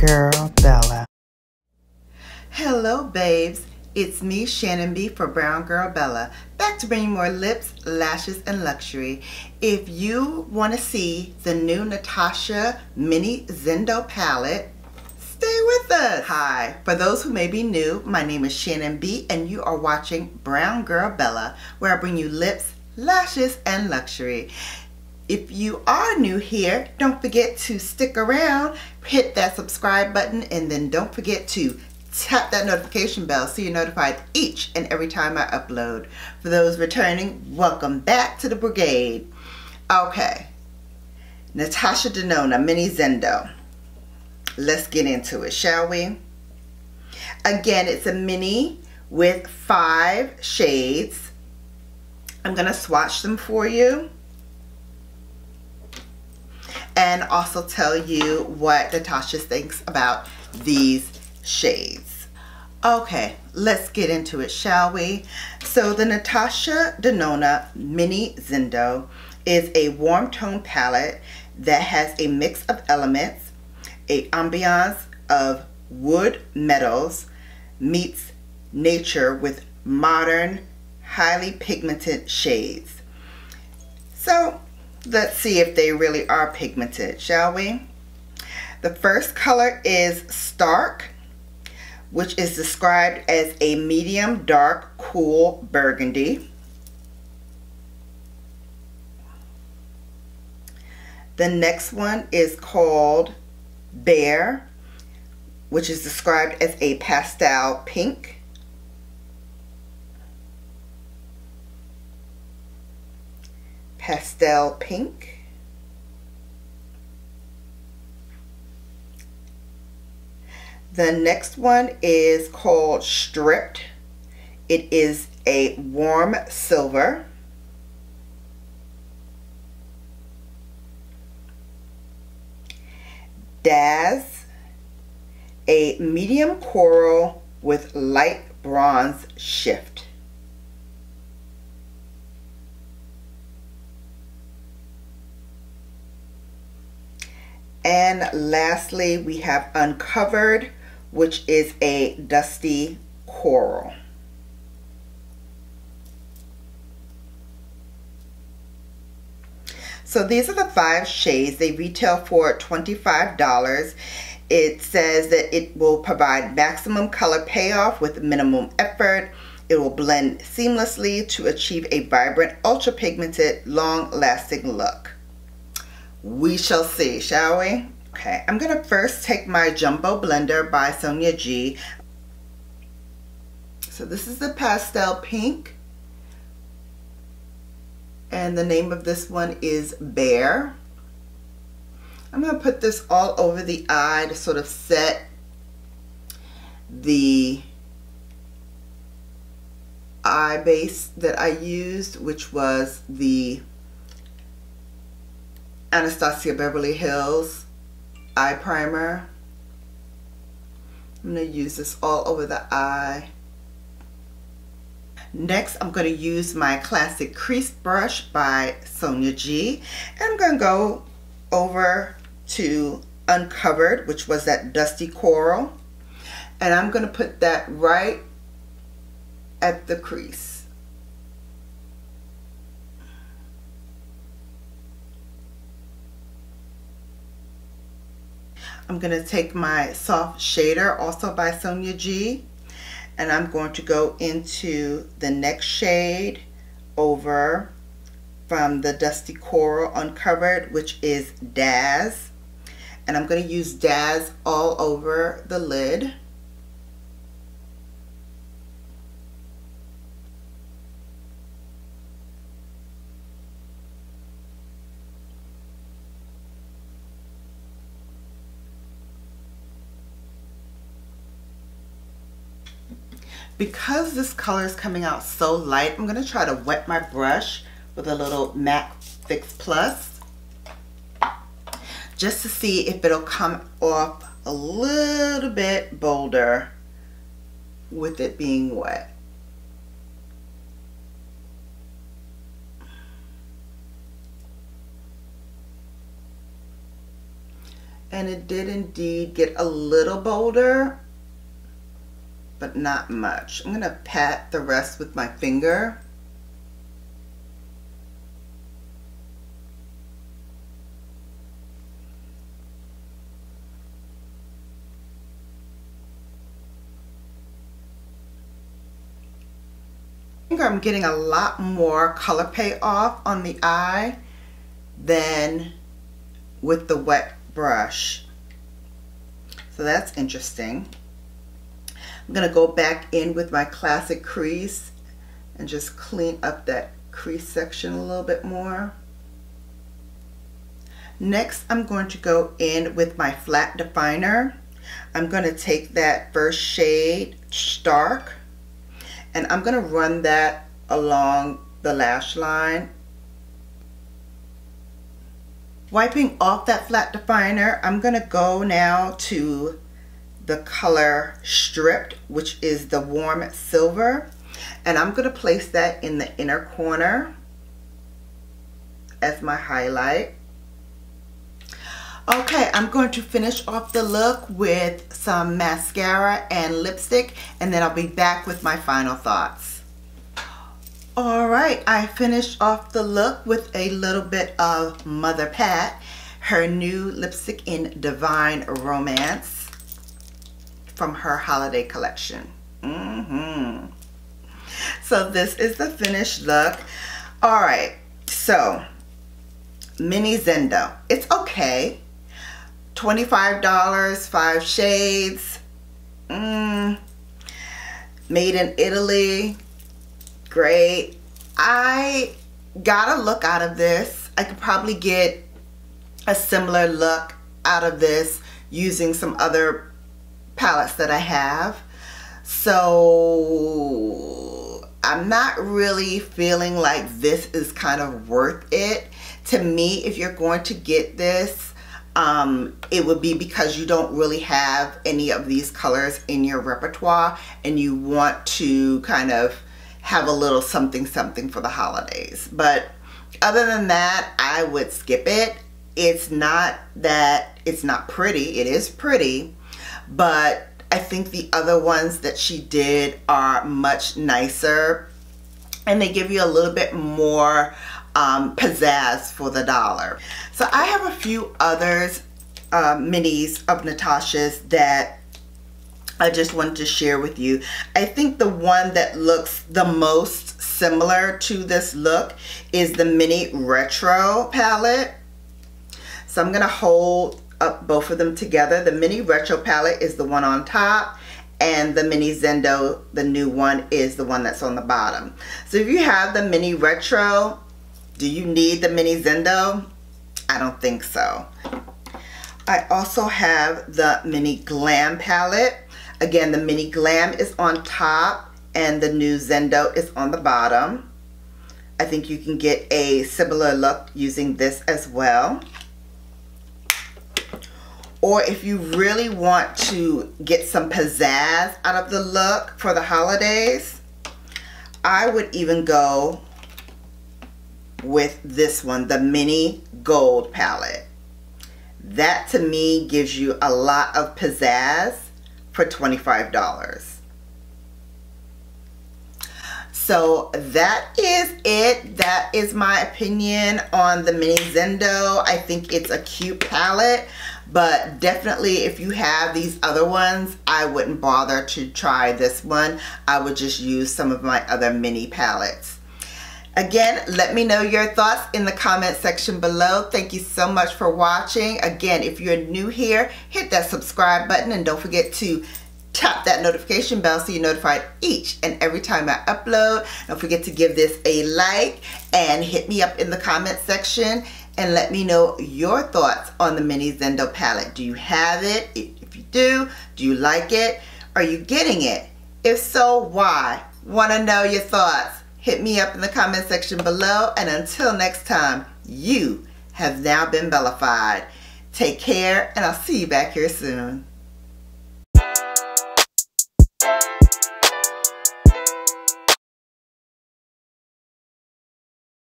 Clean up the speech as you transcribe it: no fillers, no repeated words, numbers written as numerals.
Girl Bella. Hello babes, it's me Shannon B for BrownGirlBella, back to bring you more lips, lashes, and luxury. If you want to see the new Natasha mini Zendo palette, stay with us. Hi, for those who may be new, my name is Shannon B and you are watching BrownGirlBella, where I bring you lips, lashes, and luxury. If you are new here, don't forget to stick around, hit that subscribe button, and then don't forget to tap that notification bell so you're notified each and every time I upload. For those returning, welcome back to the Brigade. Okay, Natasha Denona Mini Zendo. Let's get into it, shall we? Again, it's a mini with 5 shades. I'm going to swatch them for you and also tell you what Natasha thinks about these shades. Okay, let's get into it, shall we? So the Natasha Denona Mini Zendo is a warm tone palette that has a mix of elements, an ambiance of wood metals meets nature with modern, highly pigmented shades. So let's see if they really are pigmented, shall we? The first color is Stark, which is described as a medium dark cool burgundy. The next one is called Bear, which is described as a pastel pink. Pastel pink. The next one is called Stripped. It is a warm silver. Daz, a medium coral with light bronze shift. And lastly, we have Uncovered, which is a dusty coral. So these are the 5 shades. They retail for $25. It says that it will provide maximum color payoff with minimum effort. It will blend seamlessly to achieve a vibrant, ultra pigmented, long-lasting look. We shall see, shall we? Okay, I'm going to first take my Jumbo Blender by Sonia G. So this is the pastel pink. And the name of this one is Bear. I'm going to put this all over the eye to sort of set the eye base that I used, which was the Anastasia Beverly Hills eye primer. I'm going to use this all over the eye. Next, I'm going to use my classic crease brush by Sonia G. And I'm going to go over to Uncovered, which was that dusty coral. And I'm going to put that right at the crease. I'm going to take my soft shader, also by Sonia G, and I'm going to go into the next shade over from the dusty coral Uncovered, which is Daz. And I'm going to use Daz all over the lid. Because this color is coming out so light, I'm going to try to wet my brush with a little MAC Fix Plus just to see if it'll come off a little bit bolder with it being wet. And it did indeed get a little bolder, but not much. I'm going to pat the rest with my finger. I think I'm getting a lot more color payoff on the eye than with the wet brush. So that's interesting. I'm going to go back in with my classic crease and just clean up that crease section a little bit more. Next, I'm going to go in with my flat definer. I'm going to take that first shade, Stark, and I'm going to run that along the lash line. Wiping off that flat definer, I'm going to go now to the color Stripped, which is the warm silver, and I'm going to place that in the inner corner as my highlight. Okay, I'm going to finish off the look with some mascara and lipstick, and then I'll be back with my final thoughts. Alright, I finished off the look with a little bit of Mother Pat, her new lipstick in Divine Romance from her holiday collection. So this is the finished look. Alright, so mini Zendo. It's okay. $25, 5 shades. Made in Italy. Great. I got a look out of this. I could probably get a similar look out of this using some other palettes that I have. So I'm not really feeling like this is kind of worth it. To me, if you're going to get this, it would be because you don't really have any of these colors in your repertoire and you want to kind of have a little something something for the holidays. But other than that, I would skip it. It's not that it's not pretty. It is pretty, but I think the other ones that she did are much nicer and they give you a little bit more pizzazz for the dollar. So I have a few others, minis of Natasha's that I just wanted to share with you. I think the one that looks the most similar to this look is the mini retro palette. So I'm gonna hold up both of them together. The mini retro palette is the one on top, and the mini Zendo, the new one, is the one that's on the bottom. So if you have the mini retro, do you need the mini Zendo? I don't think so. I also have the mini glam palette. Again, the mini glam is on top and the new Zendo is on the bottom. I think you can get a similar look using this as well. Or if you really want to get some pizzazz out of the look for the holidays, I would even go with this one, the mini gold palette. That to me gives you a lot of pizzazz for $25. So that is it. That is my opinion on the mini Zendo. I think it's a cute palette, but definitely if you have these other ones, I wouldn't bother to try this one. I would just use some of my other mini palettes. Again, let me know your thoughts in the comment section below. Thank you so much for watching. Again, if you're new here, hit that subscribe button and don't forget to tap that notification bell so you're notified each and every time I upload. Don't forget to give this a like and hit me up in the comment section and let me know your thoughts on the mini Zendo palette. Do you have it? If you do you like it? Are you getting it? If so, why? Want to know your thoughts? Hit me up in the comment section below, and until next time, you have now been Bellafied. Take care, and I'll see you back here soon.